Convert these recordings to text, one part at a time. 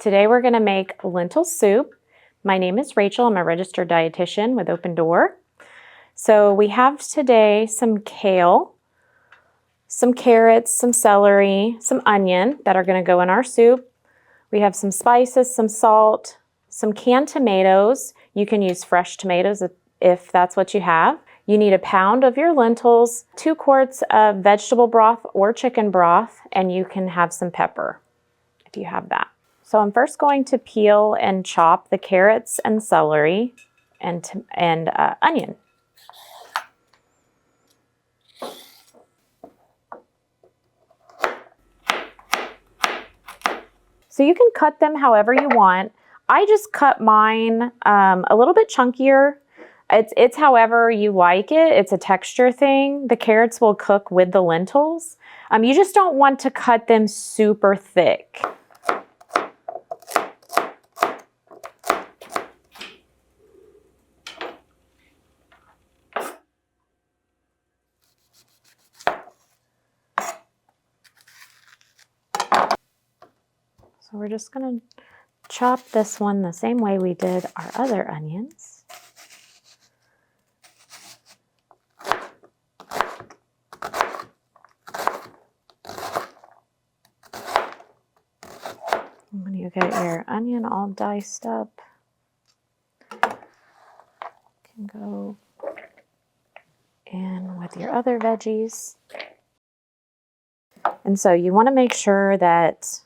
Today we're going to make lentil soup. My name is Rachel. I'm a registered dietitian with Open Door. So we have today some kale, some carrots, some celery, some onion that are going to go in our soup. We have some spices, some salt, some canned tomatoes. You can use fresh tomatoes if that's what you have. You need a pound of your lentils, 2 quarts of vegetable broth or chicken broth, and you can have some pepper if you have that. So I'm first going to peel and chop the carrots and celery and onion. So you can cut them however you want. I just cut mine a little bit chunkier. It's however you like it. It's a texture thing. The carrots will cook with the lentils. You just don't want to cut them super thick. So we're just going to chop this one the same way we did our other onions. When you get your onion all diced up, you can go in with your other veggies. And so you want to make sure that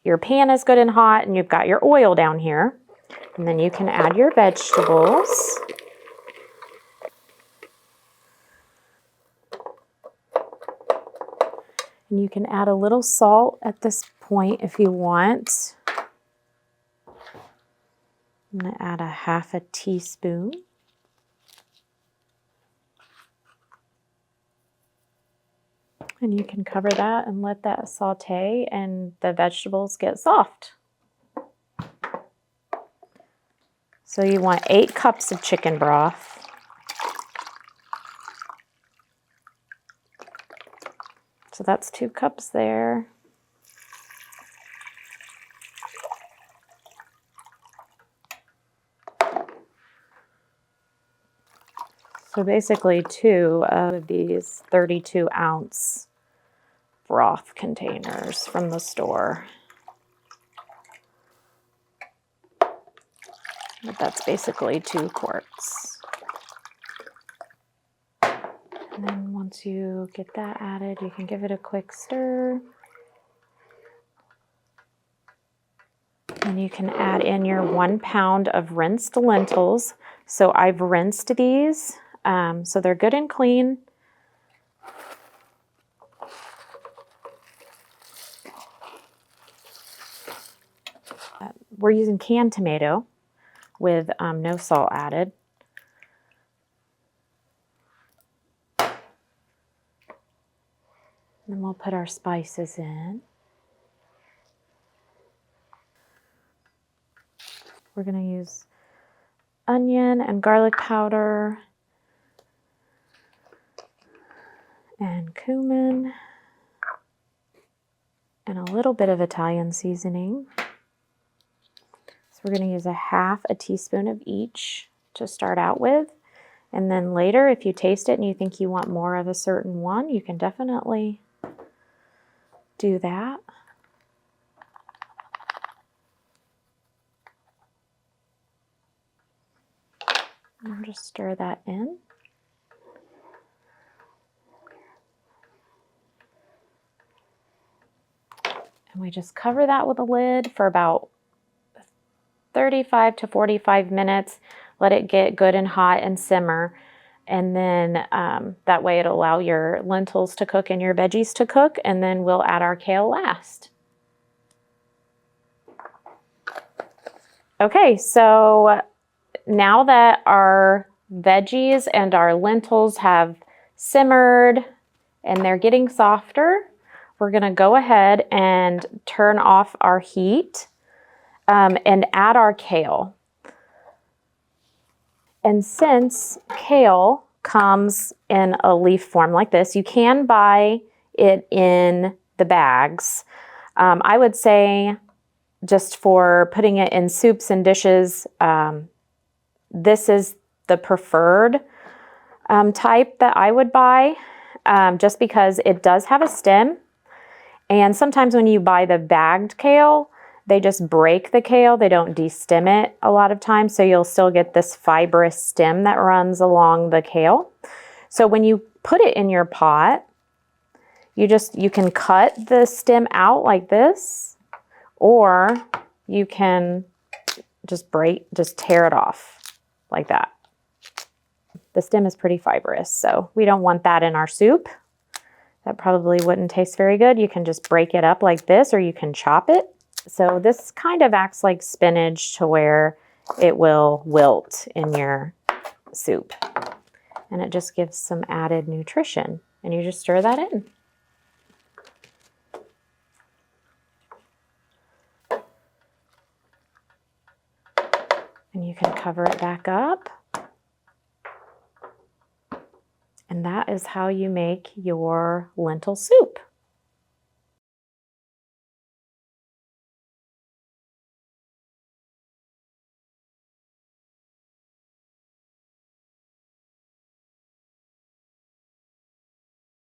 your pan is good and hot and you've got your oil down here. And then you can add your vegetables. And you can add a little salt at this point if you want. I'm going to add 1/2 teaspoon. And you can cover that and let that saute and the vegetables get soft. So you want 8 cups of chicken broth. So that's 2 cups there. So basically 2 of these 32-ounce broth containers from the store. But that's basically 2 quarts. And then once you get that added, you can give it a quick stir. And you can add in your 1 pound of rinsed lentils. So I've rinsed these, so they're good and clean. We're using canned tomato with no salt added. Then we'll put our spices in. We're going to use onion and garlic powder and cumin and a little bit of Italian seasoning. So we're going to use 1/2 teaspoon of each to start out with. And then later, if you taste it and you think you want more of a certain one, you can definitely do that. And just stir that in. And we just cover that with a lid for about 35 to 45 minutes. Let it get good and hot and simmer. And then that way it'll allow your lentils to cook and your veggies to cook. And then we'll add our kale last. Okay, so now that our veggies and our lentils have simmered and they're getting softer, we're going to go ahead and turn off our heat and add our kale. And since kale comes in a leaf form like this, you can buy it in the bags. I would say just for putting it in soups and dishes. This is the preferred type that I would buy, just because it does have a stem. And sometimes when you buy the bagged kale, they just break the kale. They don't destem it a lot of times. So you'll still get this fibrous stem that runs along the kale. So when you put it in your pot, you can cut the stem out like this, or you can just tear it off like that. The stem is pretty fibrous, so we don't want that in our soup. That probably wouldn't taste very good. You can just break it up like this, or you can chop it. So this kind of acts like spinach to where it will wilt in your soup. And it just gives some added nutrition. And you just stir that in. And you can cover it back up. And that is how you make your lentil soup.